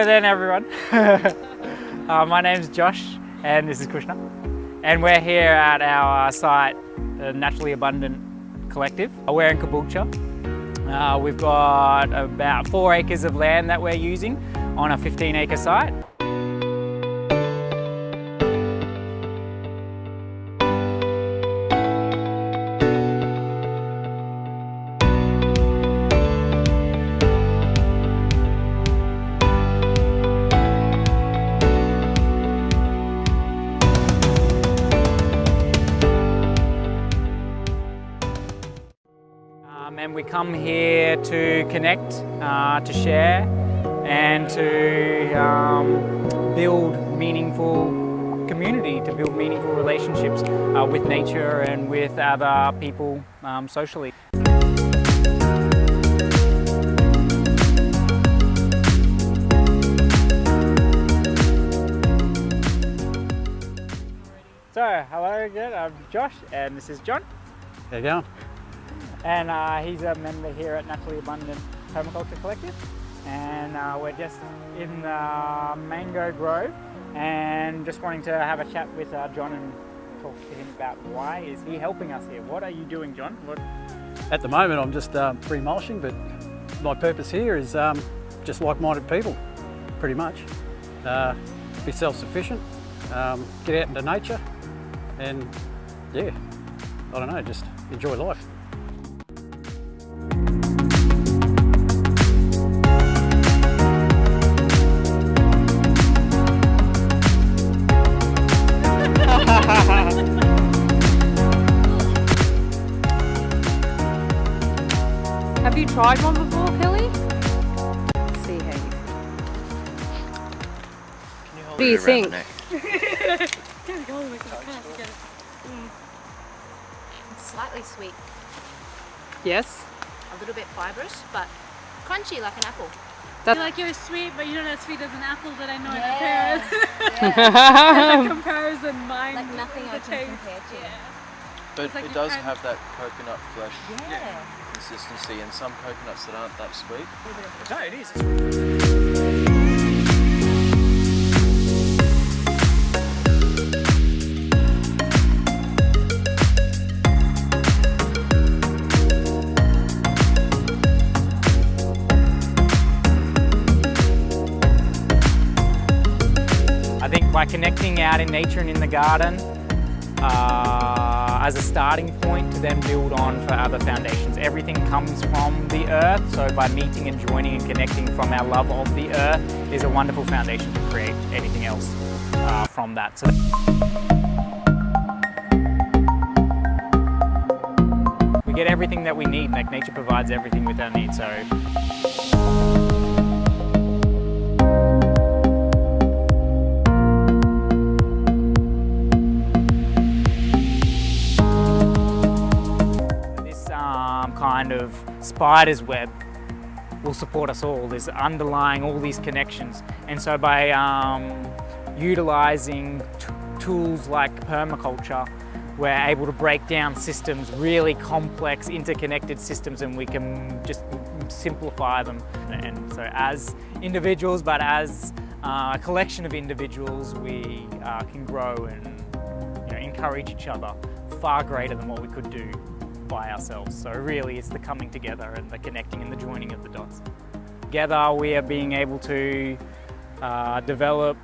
then everyone. My name's Josh and this is Krishna. And we're here at our site, Naturally Abundant Collective. We're in Caboolture. We've got about 4 acres of land that we're using on a 15-acre site. And we come here to connect, to share, and to build meaningful community, to build meaningful relationships with nature and with other people socially. So, hello again, I'm Josh and this is John. How you going? And he's a member here at Naturally Abundant Permaculture Collective, and we're just in the mango grove and just wanting to have a chat with John and talk to him about why is he helping us here. What are you doing, John? At the moment I'm just pre-mulching, but my purpose here is just like-minded people, pretty much. Be self-sufficient, get out into nature and yeah, I don't know, just enjoy life. Have you tried one before, Kelly? Let's see how you feel. What do you think? It's slightly sweet. Yes? A little bit fibrous, but crunchy like an apple. I feel like you're sweet, but you're not as sweet as an apple that I know Yeah. in comparison. As a comparison, mine. Like nothing I the can taste. compare to. Yeah. But like it you does can't- have that coconut flesh Yeah. consistency, and some coconuts that aren't that sweet. No, it is. I think by connecting out in nature and in the garden as a starting point to then build on for other foundations. Everything comes from the earth, so by meeting and joining and connecting from our love of the earth is a wonderful foundation to create anything else from that. So we get everything that we need, like nature provides everything with our needs. So. Kind of spider's web will support us all. There's underlying all these connections, and so by utilizing tools like permaculture, we're able to break down systems, really complex interconnected systems, and we can just simplify them. And so as individuals, but as a collection of individuals, we can grow and encourage each other far greater than what we could do by ourselves. So really it's the coming together and the connecting and the joining of the dots. Together we are being able to develop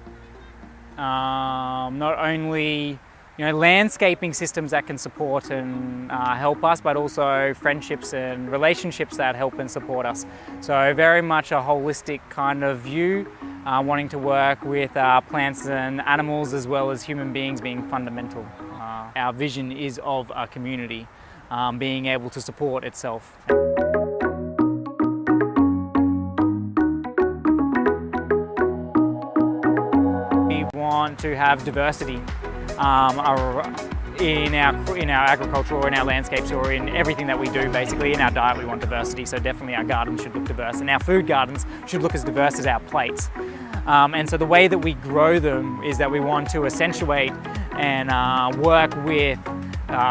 not only landscaping systems that can support and help us, but also friendships and relationships that help and support us. So very much a holistic kind of view, wanting to work with plants and animals as well as human beings being fundamental. Our vision is of a community being able to support itself. We want to have diversity in our agriculture or in our landscapes or in everything that we do. Basically in our diet we want diversity, so definitely our gardens should look diverse, and our food gardens should look as diverse as our plates. And so the way that we grow them is that we want to accentuate and work with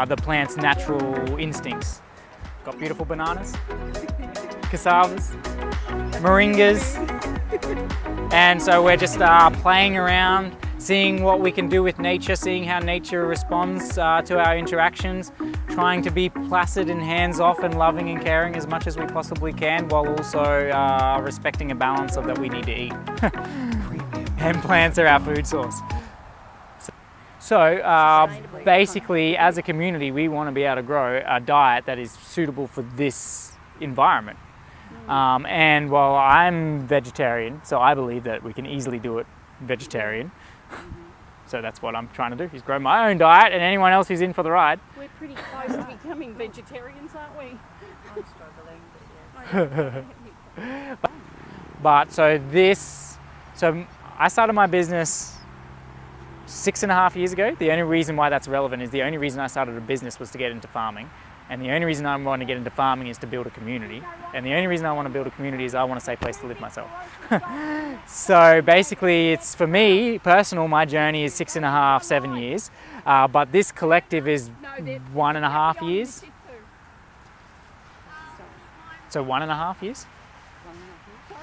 the plant's natural instincts. Got beautiful bananas, cassavas, moringas, And so we're just playing around, seeing what we can do with nature, seeing how nature responds to our interactions, trying to be placid and hands-off and loving and caring as much as we possibly can, while also respecting a balance of that we need to eat. And plants are our food source. So basically, as a community, we want to be able to grow a diet that is suitable for this environment. And while I'm vegetarian, so I believe that we can easily do it vegetarian. So that's what I'm trying to do, is grow my own diet, and anyone else who's in for the ride. We're pretty close to becoming vegetarians, aren't we? I'm struggling, but yeah. But so I started my business 6.5 years ago. The only reason why that's relevant is the only reason I started a business was to get into farming. And the only reason I want to get into farming is to build a community. And the only reason I want to build a community is I want a safe place to live myself. So basically, it's, for me, personal, my journey is 6.5, 7 years. But this collective is 1.5 years. So 1.5 years?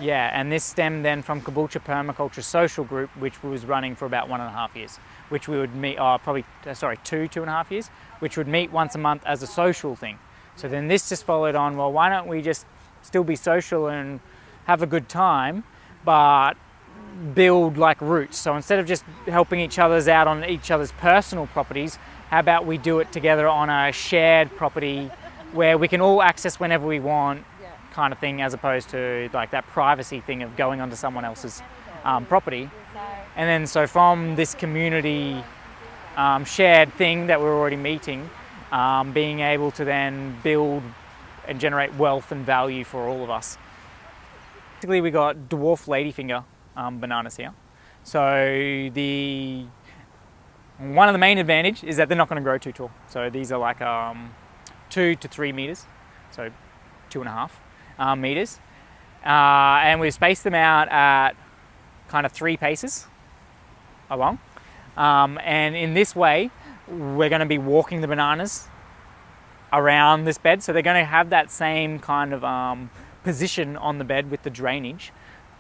Yeah, and this stemmed then from Caboolture Permaculture social group, which was running for about 1.5 years, which we would meet, 2.5 years, which would meet once a month as a social thing. So then this just followed on, well, why don't we just still be social and have a good time, but build like roots. So instead of just helping each other's out on each other's personal properties, how about we do it together on a shared property where we can all access whenever we want, kind of thing, as opposed to like that privacy thing of going onto someone else's property. And then so from this community shared thing that we're already meeting, being able to then build and generate wealth and value for all of us. Basically, we got dwarf ladyfinger bananas here. So one of the main advantage is that they're not going to grow too tall. So these are like 2 to 3 meters, so 2.5 meters, and we've spaced them out at kind of 3 paces along, and in this way we're going to be walking the bananas around this bed, so they're going to have that same kind of position on the bed with the drainage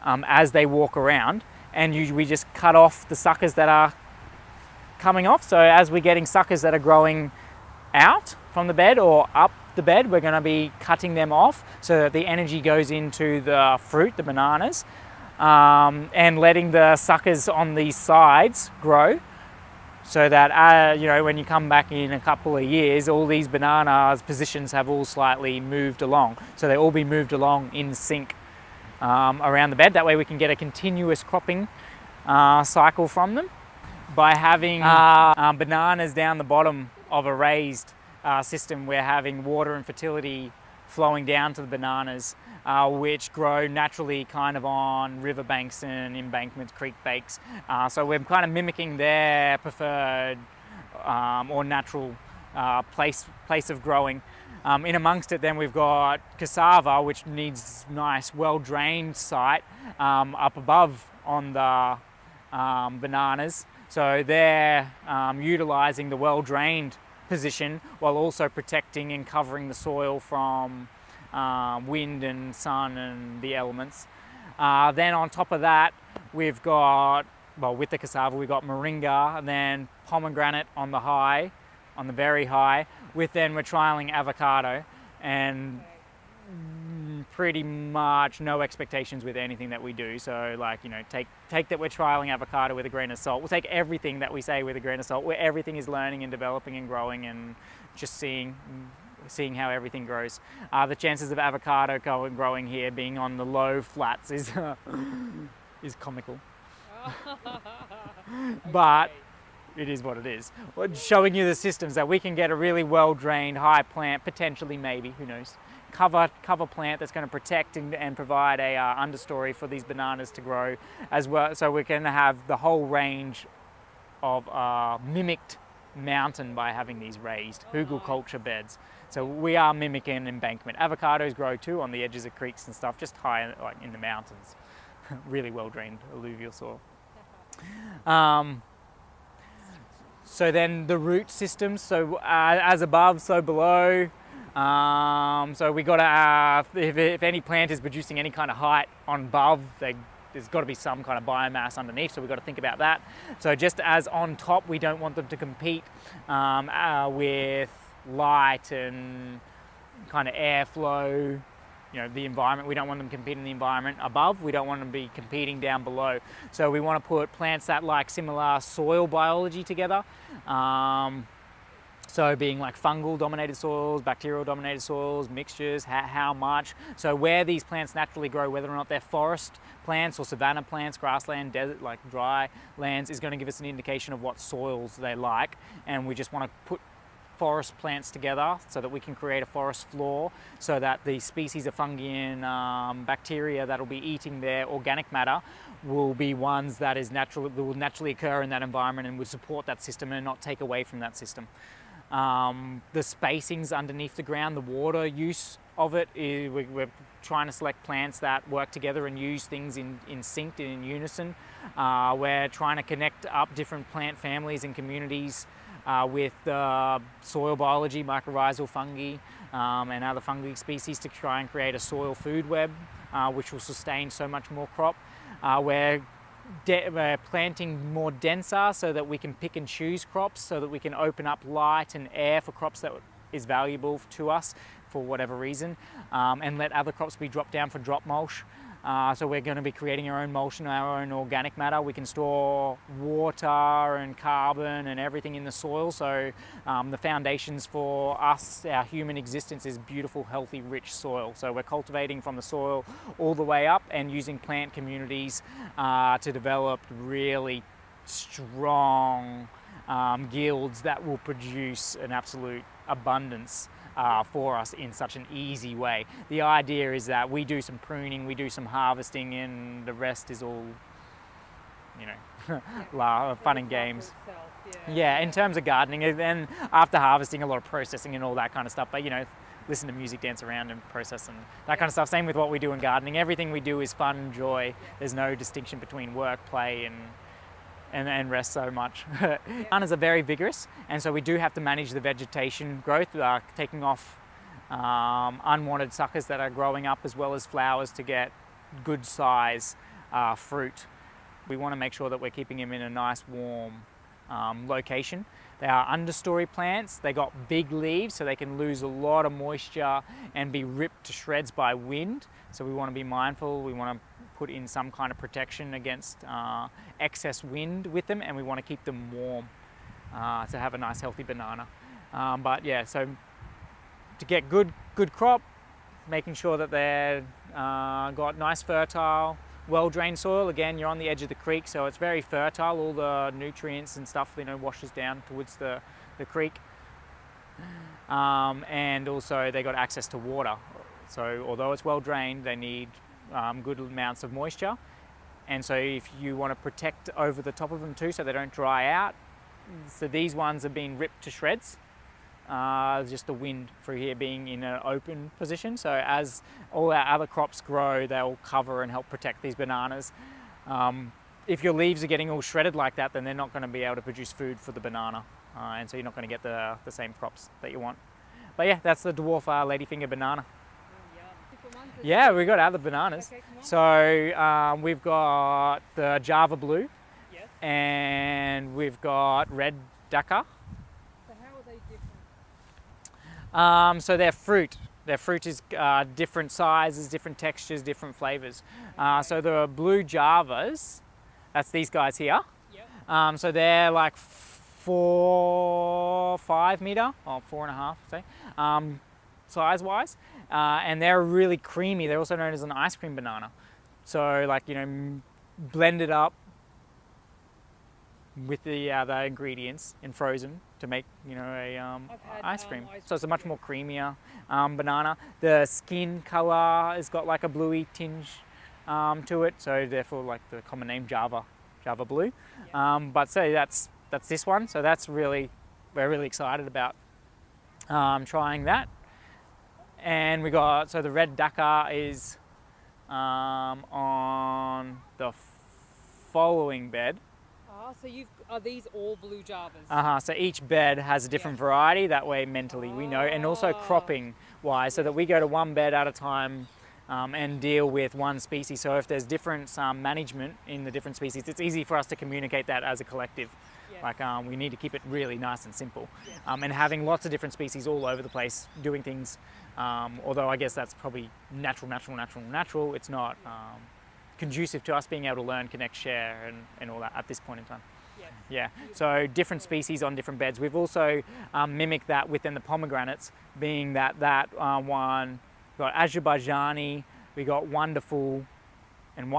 as they walk around, and we just cut off the suckers that are coming off. So as we're getting suckers that are growing out from the bed or up the bed, we're going to be cutting them off so that the energy goes into the fruit, the bananas, and letting the suckers on these sides grow, so that when you come back in a couple of years, all these bananas positions have all slightly moved along, so they all be moved along in sync around the bed. That way we can get a continuous cropping cycle from them by having bananas down the bottom of a raised system. We're having water and fertility flowing down to the bananas, which grow naturally kind of on riverbanks and embankments, creek banks. So we're kind of mimicking their preferred or natural place of growing. In amongst it then we've got cassava, which needs nice well-drained site up above on the bananas. So they're utilising the well-drained position while also protecting and covering the soil from wind and sun and the elements. Then on top of that, we've got, well, with the cassava, we've got moringa, and then pomegranate on the very high, with then we're trialling avocado, and pretty much no expectations with anything that we do. So like, take that we're trialling avocado with a grain of salt. We'll take everything that we say with a grain of salt, where everything is learning and developing and growing and just seeing how everything grows. The chances of avocado growing here being on the low flats is comical. But it is what it is. We're showing you the systems that we can get a really well-drained high plant, potentially, maybe, who knows, cover plant that's going to protect and provide a understory for these bananas to grow as well. So we're going to have the whole range of mimicked mountain by having these raised hugelculture beds. So we are mimicking embankment. Avocados grow too on the edges of creeks and stuff, just high like in the mountains. Really well-drained alluvial soil. So then the root systems, so as above, so below. So we got to, if any plant is producing any kind of height on above, they there's got to be some kind of biomass underneath, so we've got to think about that. So just as on top, we don't want them to compete with light and kind of airflow, the environment. We don't want them competing in the environment above. We don't want them to be competing down below. So we want to put plants that like similar soil biology together. So being like fungal dominated soils, bacterial dominated soils, mixtures, how much. So where these plants naturally grow, whether or not they're forest plants or savanna plants, grassland, desert, like dry lands, is going to give us an indication of what soils they like. And we just want to put forest plants together so that we can create a forest floor, so that the species of fungi and bacteria that will be eating their organic matter will be ones that will naturally occur in that environment and would support that system and not take away from that system. The spacings underneath the ground, the water use of it, we're trying to select plants that work together and use things in sync and in unison. We're trying to connect up different plant families and communities with soil biology, mycorrhizal fungi, and other fungi species to try and create a soil food web, which will sustain so much more crop. We're planting more denser so that we can pick and choose crops, so that we can open up light and air for crops that is valuable to us for whatever reason, and let other crops be dropped down for drop mulch. So we're going to be creating our own mulch and our own organic matter. We can store water and carbon and everything in the soil. So the foundations for us, our human existence, is beautiful, healthy, rich soil. So we're cultivating from the soil all the way up and using plant communities to develop really strong guilds that will produce an absolute abundance for us in such an easy way. The idea is that we do some pruning, we do some harvesting, and the rest is all, fun and games. Yeah, in terms of gardening, and then after harvesting, a lot of processing and all that kind of stuff. But listen to music, dance around and process and that kind of stuff. Same with what we do in gardening. Everything we do is fun and joy. There's no distinction between work, play, and rest so much. Bananas are very vigorous, and so we do have to manage the vegetation growth, taking off unwanted suckers that are growing up, as well as flowers, to get good size fruit. We want to make sure that we're keeping them in a nice warm location. They are understory plants. They got big leaves, so they can lose a lot of moisture and be ripped to shreds by wind. So we want to be mindful. We want to put in some kind of protection against excess wind with them, and we want to keep them warm to have a nice healthy banana. But yeah, so to get good crop, making sure that they're got nice fertile, well-drained soil. Again, you're on the edge of the creek, so it's very fertile. All the nutrients and stuff, washes down towards the creek. And also they got access to water. So although it's well-drained, they need good amounts of moisture. And so if you want to protect over the top of them too, so they don't dry out. So these ones are being ripped to shreds. Just the wind for here being in an open position. So as all our other crops grow, they'll cover and help protect these bananas. If your leaves are getting all shredded like that, then they're not going to be able to produce food for the banana. And so you're not going to get the same crops that you want. But yeah, that's the dwarf ladyfinger banana. Yeah, we've got other bananas. Okay, so we've got the Java Blue, Yes. and we've got Red Dakar. So how are they different? So their fruit is different sizes, different textures, different flavours. So the blue Javas, that's these guys here. Yep. So they're like 4-5 metre, or 4.5, say, size-wise, and they're really creamy. They're also known as an ice cream banana. So blended up with the ingredients and frozen to make ice cream. So it's a much more creamier banana. The skin colour has got like a bluey tinge to it, so therefore like the common name Java Blue. But so that's this one. So we're really excited about trying that. And we got, so the Red Dakar is on the following bed. So are these all blue Javas? So each bed has a different variety. That way mentally we know, and also cropping wise, so that we go to one bed at a time and deal with one species. So if there's different management in the different species, it's easy for us to communicate that as a collective. Like we need to keep it really nice and simple. And having lots of different species all over the place doing things, although I guess that's probably natural, it's not conducive to us being able to learn, connect, share and all that at this point in time. Yeah, so different species on different beds. We've also mimicked that within the pomegranates, being that one, we've got Azerbaijani, we got Wonderful, and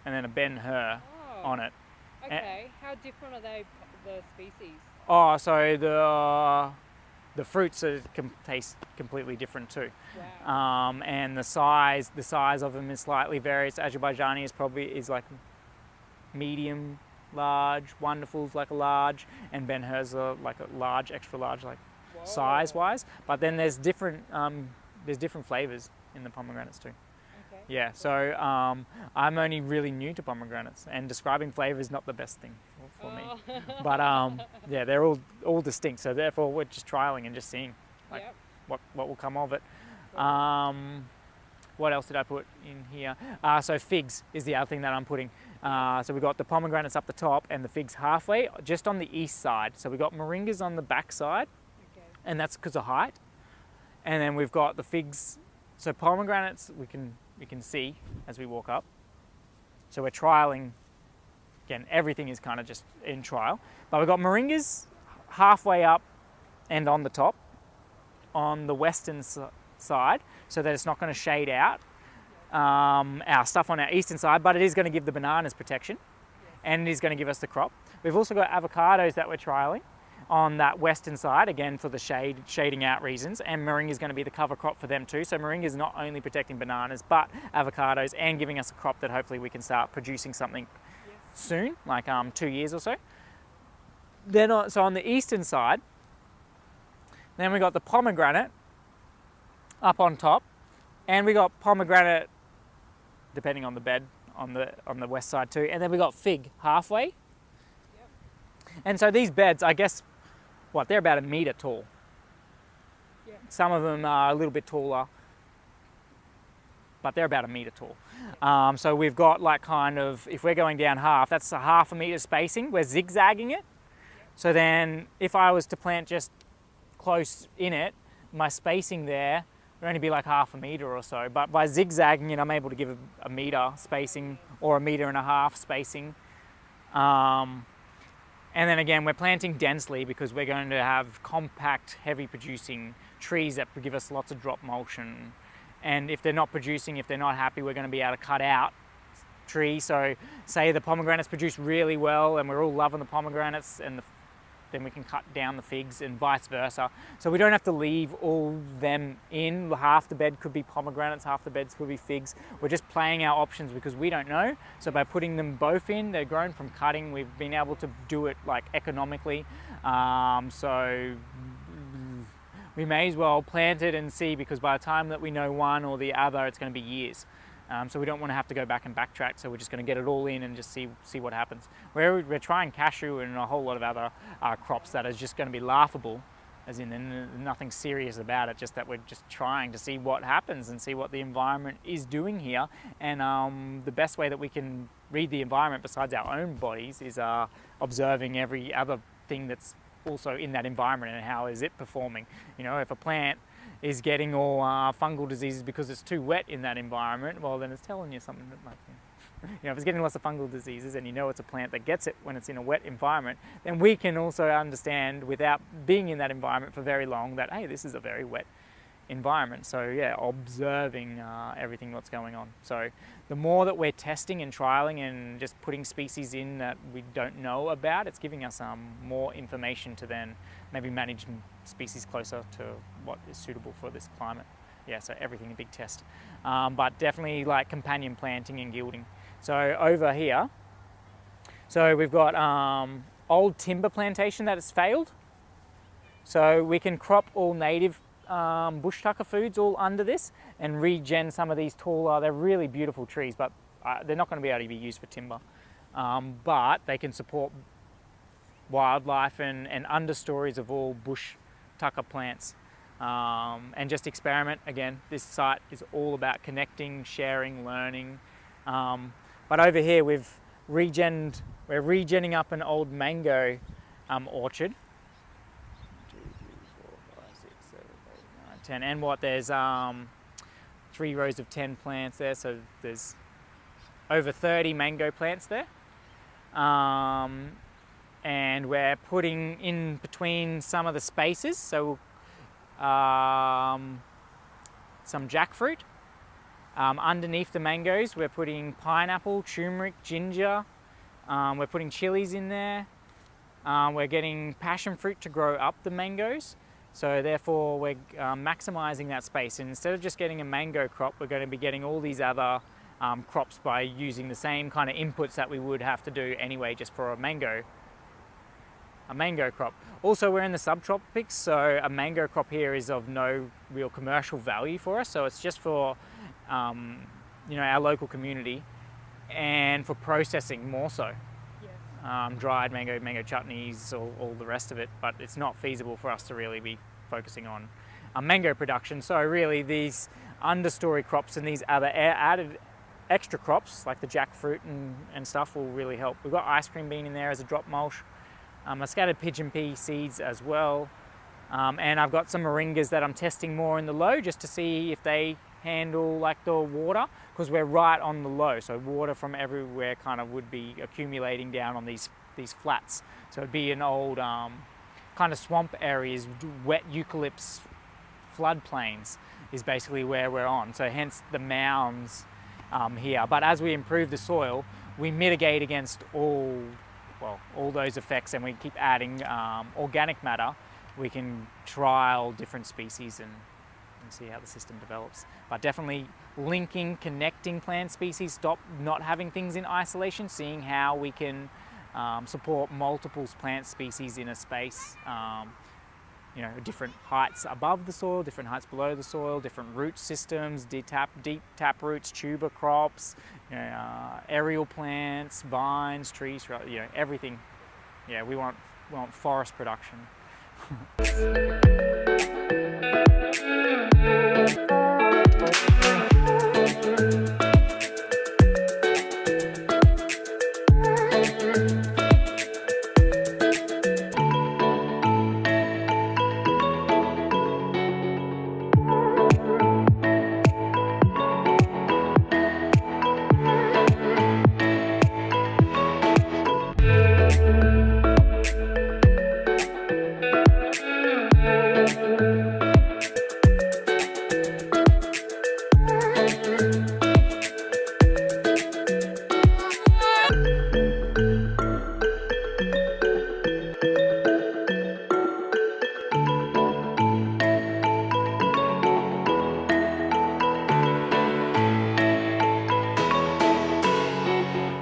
then a Ben-Hur on it. Okay, how different are they, the species? Oh, so the fruits taste completely different too. Wow. And the size of them is slightly varies. Azerbaijani is like medium, large. Wonderful's like a large, and Ben-Hur's like a large, extra large, like size-wise. But then there's different flavors in the pomegranates too. Okay. Yeah, so I'm only really new to pomegranates, and describing flavour is not the best thing for me. But yeah, they're all distinct, so therefore we're just trialling and just seeing like what will come of it. What else did I put in here? So figs is the other thing that I'm putting. So we've got the pomegranates up the top and the figs halfway, just on the east side. So we've got moringas on the back side, and that's because of height. And then we've got the figs. So pomegranates we can see as we walk up. So we're trialing. Again, everything is kind of just in trial. But we've got moringas halfway up and on the top, on the western side, so that it's not going to shade out our stuff on our eastern side, but it is going to give the bananas protection, and it is going to give us the crop. We've also got avocados that we're trialing on that western side, again for the shading out reasons, and moringa is going to be the cover crop for them too. So moringa is not only protecting bananas but avocados, and giving us a crop that hopefully we can start producing something soon, like 2 years or so. Then so on the eastern side, then we got the pomegranate up on top, and we got pomegranate depending on the bed on the west side too, and then we got fig halfway. And so these beds, I guess, they're about 1 metre tall. Some of them are a little bit taller, but they're about 1 metre tall. So we've got like kind of, if we're going down half, that's a 1/2 metre spacing. We're zigzagging it. So then if I was to plant just close in it, my spacing there would only be like 1/2 metre or so. But by zigzagging it, I'm able to give a metre spacing or 1.5 metre spacing. And then again, we're planting densely because we're going to have compact, heavy producing trees that give us lots of drop mulching. And if they're not producing, if they're not happy, we're going to be able to cut out trees. So say the pomegranates produce really well and we're all loving the pomegranates, and then we can cut down the figs and vice versa. So we don't have to leave all them in. Half the bed could be pomegranates, half the beds could be figs. We're just playing our options because we don't know. So by putting them both in, they're grown from cutting. We've been able to do it like economically. So we may as well plant it and see, because by the time that we know one or the other, it's going to be years. So we don't want to have to go back and backtrack, so we're just going to get it all in and just see what happens. We're trying cashew and a whole lot of other crops that is just going to be laughable, as in nothing serious about it, just that we're just trying to see what happens and see what the environment is doing here. And the best way that we can read the environment besides our own bodies is observing every other thing that's also in that environment and how is it performing. You know, if a plant is getting all fungal diseases because it's too wet in that environment, well then it's telling you something that might, you know, if it's getting lots of fungal diseases and you know it's a plant that gets it when it's in a wet environment, then we can also understand without being in that environment for very long that, hey, this is a very wet environment. So yeah, observing everything that's going on. So the more that we're testing and trialing and just putting species in that we don't know about, it's giving us more information to then maybe manage species closer to what is suitable for this climate. Yeah, so everything a big test. But definitely like companion planting and gilding. So over here, so we've got old timber plantation that has failed. So we can crop all native bush tucker foods all under this and regen some of these taller, they're really beautiful trees, but they're not going to be able to be used for timber. But they can support wildlife and understories of all bush tucker plants. and just experiment. Again, this site is all about connecting, sharing, learning. But over here we're regenning up an old mango orchard. 2, 3, 4, 5, 6, 7, 8, 9, 10. And what, there's 3 rows of 10 plants there, so there's over 30 mango plants there. And we're putting in between some of the spaces, so some jackfruit. Underneath the mangoes we're putting pineapple, turmeric, ginger. We're putting chilies in there. We're getting passion fruit to grow up the mangoes, so therefore we're maximising that space. And instead of just getting a mango crop, we're going to be getting all these other crops by using the same kind of inputs that we would have to do anyway just for a mango crop. Also, we're in the subtropics, so a mango crop here is of no real commercial value for us, so it's just for our local community and for processing more so. Dried mango chutneys, all the rest of it, but it's not feasible for us to really be focusing on mango production. So really these understory crops and these other added extra crops like the jackfruit and stuff will really help. We've got ice cream bean in there as a drop mulch. I scattered pigeon pea seeds as well, and I've got some moringas that I'm testing more in the low just to see if they handle like the water, because we're right on the low, so water from everywhere kind of would be accumulating down on these flats. So it'd be an old kind of swamp areas, wet eucalypts floodplains is basically where we're on, so hence the mounds here. But as we improve the soil, we mitigate against all those effects, and we keep adding organic matter. We can trial different species and see how the system develops. But definitely linking, connecting plant species, stop not having things in isolation, seeing how we can support multiple plant species in a space, different heights above the soil, different heights below the soil, different root systems, deep tap roots, tuber crops, aerial plants, vines, trees, everything. Yeah, we want forest production.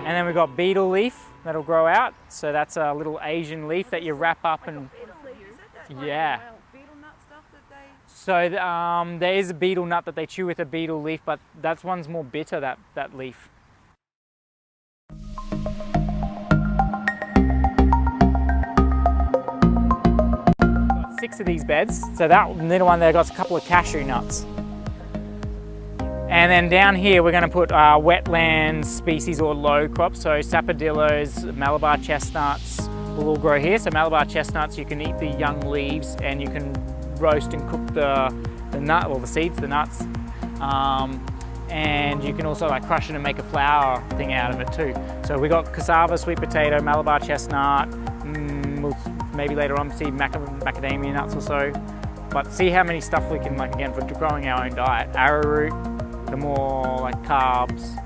And then we've got beetle leaf that'll grow out. So that's a little Asian leaf that you wrap up and yeah. So there is a beetle nut that they chew with a beetle leaf, but that one's more bitter, that leaf. Got 6 of these beds. So that little one there got a couple of cashew nuts. And then down here we're going to put wetland species or low crops, so sapodillos, Malabar chestnuts will all grow here. So Malabar chestnuts, you can eat the young leaves and you can roast and cook the nut, or the seeds, the nuts. And you can also like crush it and make a flour thing out of it too. So we got cassava, sweet potato, Malabar chestnut, we'll maybe later on see macadamia nuts or so. But see how many stuff we can, like, again, for growing our own diet. Arrowroot, the more like carbs,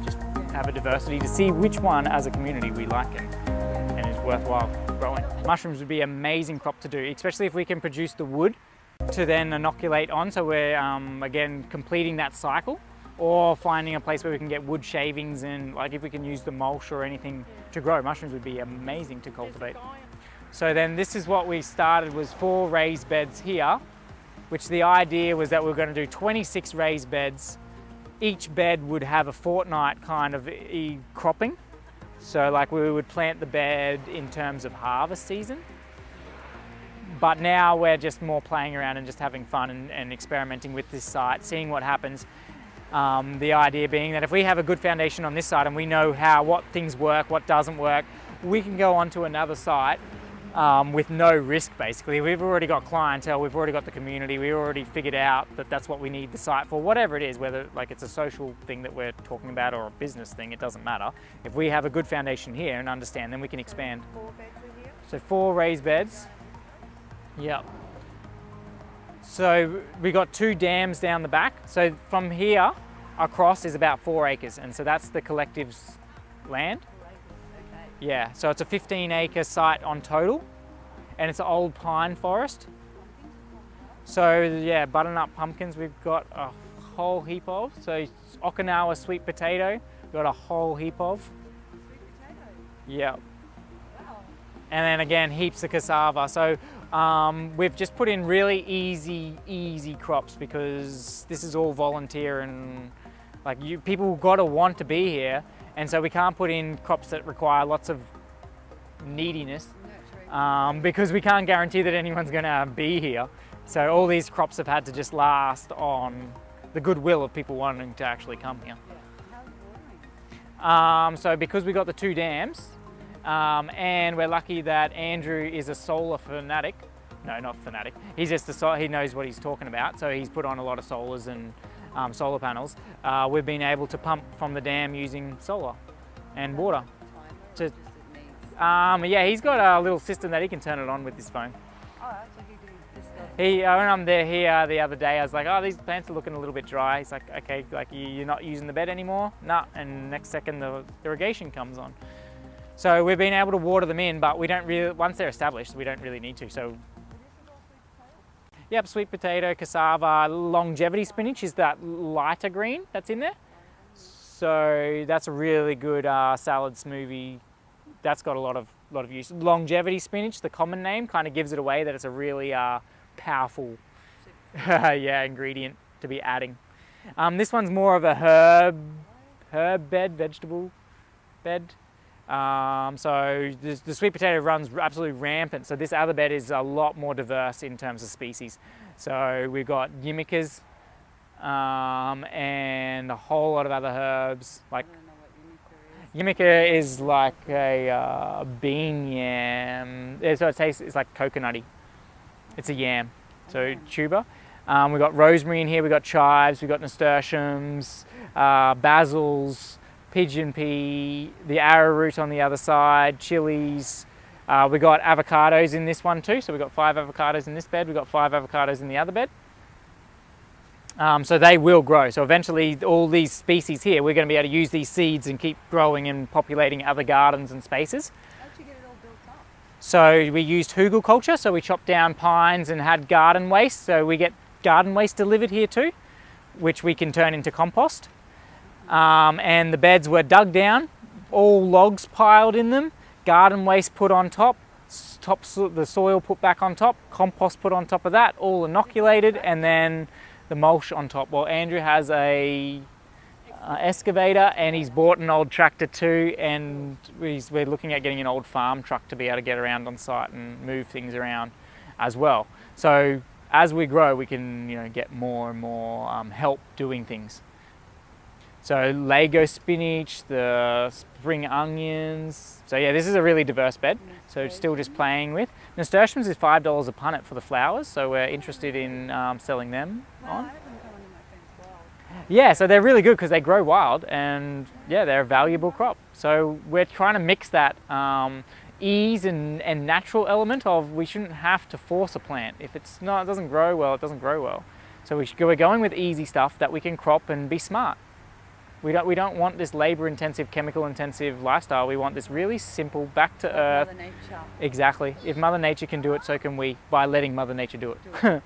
just have a diversity to see which one as a community we like it and is worthwhile growing. Mushrooms would be an amazing crop to do, especially if we can produce the wood to then inoculate on. So we're again completing that cycle, or finding a place where we can get wood shavings, and like if we can use the mulch or anything to grow. Mushrooms would be amazing to cultivate. So then this is what we started, was 4 raised beds here, which the idea was that we were going to do 26 raised beds. Each bed would have a fortnight kind of cropping. So like we would plant the bed in terms of harvest season. But now we're just more playing around and just having fun and experimenting with this site, seeing what happens. The idea being that if we have a good foundation on this site and we know what things work, what doesn't work, we can go on to another site with no risk basically. We've already got clientele, we've already got the community, we already figured out that that's what we need the site for, whatever it is, whether like it's a social thing that we're talking about or a business thing, it doesn't matter. If we have a good foundation here and understand, then we can expand. 4 beds in here? So 4 raised beds. Yep. So we got 2 dams down the back. So from here across is about 4 acres, and so that's the collective's land. Okay. Yeah, so it's a 15-acre site on total, and it's an old pine forest. So yeah, butternut pumpkins we've got a whole heap of. So Okinawa sweet potato, we've got a whole heap of. Sweet potato. Yeah. Wow. And then again, heaps of cassava. So we've just put in really easy crops because this is all volunteer and like people got to want to be here, and so we can't put in crops that require lots of neediness because we can't guarantee that anyone's going to be here. So all these crops have had to just last on the goodwill of people wanting to actually come here. How's watering? So because we got the 2 dams, and we're lucky that Andrew is a solar fanatic. No, not fanatic. He's just he knows what he's talking about. So he's put on a lot of solars and solar panels. We've been able to pump from the dam using solar and water. Just it needs. Yeah, he's got a little system that he can turn it on with his phone. Oh, so he did this stuff. When I'm there here the other day, I was like, oh, these plants are looking a little bit dry. He's like, okay, like you're not using the bed anymore? Nah, and next second the irrigation comes on. So we've been able to water them in, but we don't really, once they're established, we don't really need to. So, yep, sweet potato, cassava, longevity spinach is that lighter green that's in there. So that's a really good salad smoothie. That's got a lot of use. Longevity spinach, the common name, kind of gives it away that it's a really powerful ingredient to be adding. This one's more of a herb bed, vegetable bed. So the sweet potato runs absolutely rampant. So this other bed is a lot more diverse in terms of species. So we've got yimicas and a whole lot of other herbs. Like I don't know what yimica is like a bean yam. So it tastes, it's like coconutty. It's a yam, so tuber. We've got rosemary in here. We've got chives. We've got nasturtiums, basils, pigeon pea, the arrowroot on the other side, chilies. We got avocados in this one too. So we've got 5 avocados in this bed. We've got 5 avocados in the other bed. So they will grow. So eventually all these species here, we're going to be able to use these seeds and keep growing and populating other gardens and spaces. How'd you get it all built up? So we used Caboolture. So we chopped down pines and had garden waste. So we get garden waste delivered here too, which we can turn into compost. And the beds were dug down, all logs piled in them, garden waste put on top, the soil put back on top, compost put on top of that, all inoculated, and then the mulch on top. Well, Andrew has a excavator and he's bought an old tractor too, and we're looking at getting an old farm truck to be able to get around on site and move things around as well. So as we grow, we can get more and more help doing things. So Lego spinach, the spring onions. So yeah, this is a really diverse bed. So still just playing with. Nasturtiums is $5 a punnet for the flowers. So we're interested in selling them No, on. I haven't come in my friend's wild. Yeah, so they're really good because they grow wild and yeah, they're a valuable crop. So we're trying to mix that ease and natural element of we shouldn't have to force a plant. If it doesn't grow well, it doesn't grow well. So we're going with easy stuff that we can crop and be smart. We don't want this labor-intensive, chemical-intensive lifestyle. We want this really simple, back-to-earth. Mother Nature. Exactly. If Mother Nature can do it, so can we, by letting Mother Nature do it.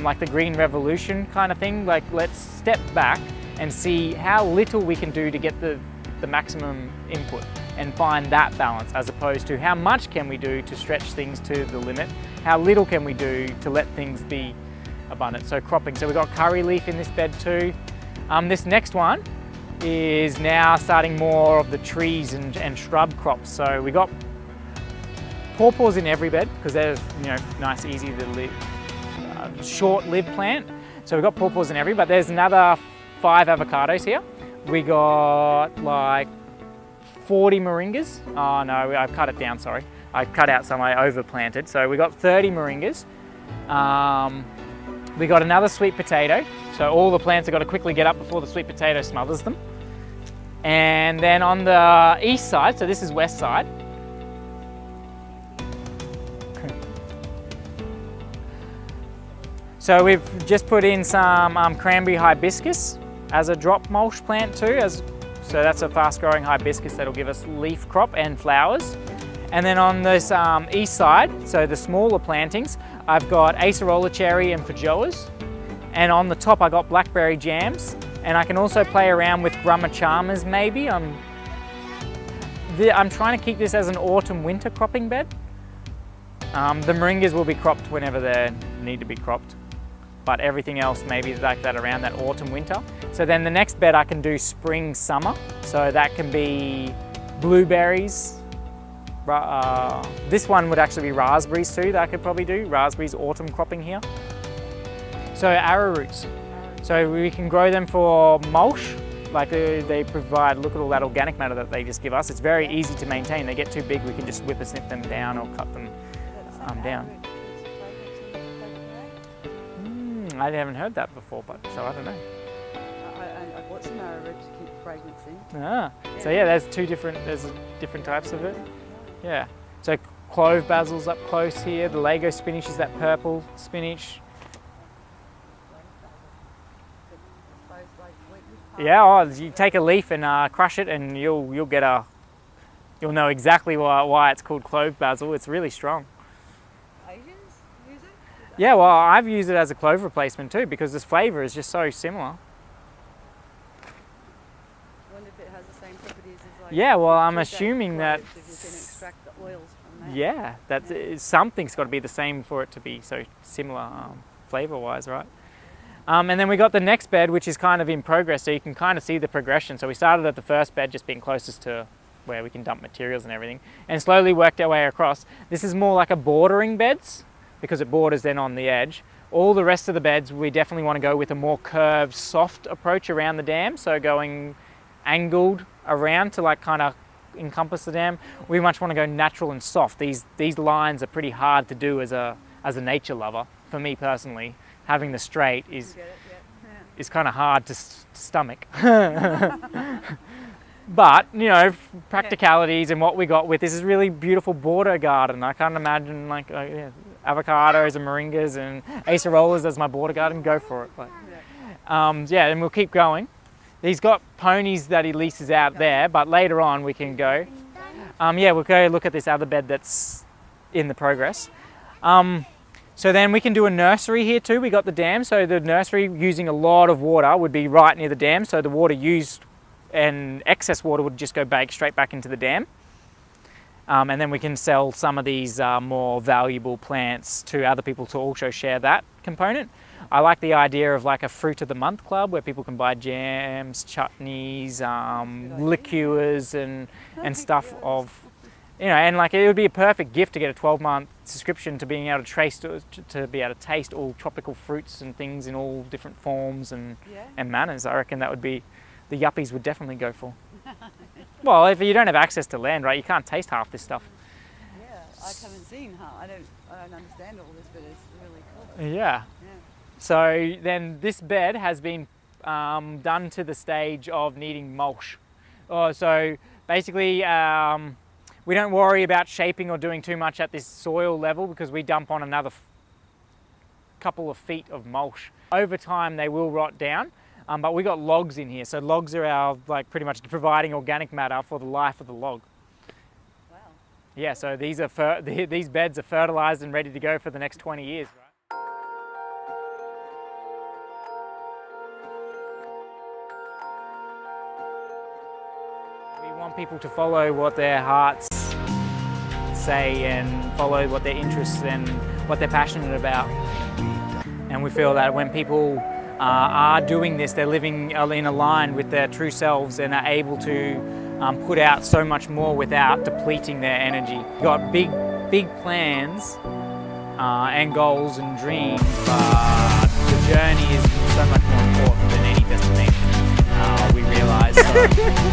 like the green revolution kind of thing. Like, let's step back and see how little we can do to get the maximum input and find that balance, as opposed to how much can we do to stretch things to the limit, how little can we do to let things be abundant. So cropping, so we've got curry leaf in this bed too. This next one is now starting more of the trees and shrub crops. So we got pawpaws in every bed because they're nice, easy to live, short-lived plant. So we've got pawpaws in every, but there's another 5 avocados here. We got like 40 moringas. Oh no, I've cut it down, sorry. I cut out some I overplanted. So we got 30 moringas. We got another sweet potato. So all the plants have got to quickly get up before the sweet potato smothers them. And then on the east side, so this is west side, so we've just put in some cranberry hibiscus as a drop mulch plant too. So that's a fast growing hibiscus that'll give us leaf crop and flowers. And then on this east side, so the smaller plantings, I've got acerola cherry and feijoas. And on the top I got blackberry jams. And I can also play around with grummachamas maybe. I'm trying to keep this as an autumn-winter cropping bed. The moringas will be cropped whenever they need to be cropped. But everything else maybe like that around that autumn-winter. So then the next bed I can do spring-summer. So that can be blueberries. This one would actually be raspberries too that I could probably do. Raspberries autumn cropping here. So arrowroots. So we can grow them for mulch. Like they provide, look at all that organic matter that they just give us. It's very easy to maintain. They get too big, we can just whippersnip them down or cut them down. I haven't heard that before, but so I don't know. I bought some arrowroot to keep the fragrance in. So yeah, there's different types of it. Yeah. So clove basil's up close here. The Lego spinach is that purple spinach. Yeah, you take a leaf and crush it, and you'll know exactly why it's called clove basil. It's really strong. Asians use it? Yeah, well, I've used it as a clove replacement too because this flavour is just so similar. I wonder if it has the same properties as like... Yeah, well, I'm assuming that... If you can extract the oils from that. Yeah, something's got to be the same for it to be so similar flavour-wise, right? And then we got the next bed, which is kind of in progress, so you can kind of see the progression. So we started at the first bed, just being closest to where we can dump materials and everything, and slowly worked our way across. This is more like a bordering beds, because it borders then on the edge. All the rest of the beds, we definitely want to go with a more curved, soft approach around the dam, so going angled around to like kind of encompass the dam. We much want to go natural and soft. These lines are pretty hard to do as a nature lover, for me personally. Having the straight is kind of hard to stomach. But, practicalities and what we got with this is really beautiful border garden. I can't imagine like avocados and moringas and acerolas as my border garden. Go for it. But, and we'll keep going. He's got ponies that he leases out there, but later on we can go. We'll go look at this other bed that's in the progress. So then we can do a nursery here too. We got the dam, so the nursery using a lot of water would be right near the dam, so the water used and excess water would just go straight back into the dam. And then we can sell some of these more valuable plants to other people to also share that component. I like the idea of like a fruit of the month club where people can buy jams, chutneys, liqueurs and stuff of, and like it would be a perfect gift to get a 12-month subscription to being able to be able to taste all tropical fruits and things in all different forms and manners. I reckon that would be, the yuppies would definitely go for. Well, if you don't have access to land, right, you can't taste half this stuff. Yeah, I haven't seen how. I don't understand all this, but it's really cool. Yeah. So then this bed has been done to the stage of needing mulch. So basically, we don't worry about shaping or doing too much at this soil level because we dump on another couple of feet of mulch. Over time they will rot down, but we got logs in here. So logs are our, like, pretty much providing organic matter for the life of the log. Wow. Yeah, so these beds are fertilized and ready to go for the next 20 years. Right? people to follow what their hearts say and follow what their interests and what they're passionate about. And we feel that when people are doing this, they're living in a line with their true selves and are able to put out so much more without depleting their energy. We've got big plans and goals and dreams, but the journey is so much more important than any destination, we realise. So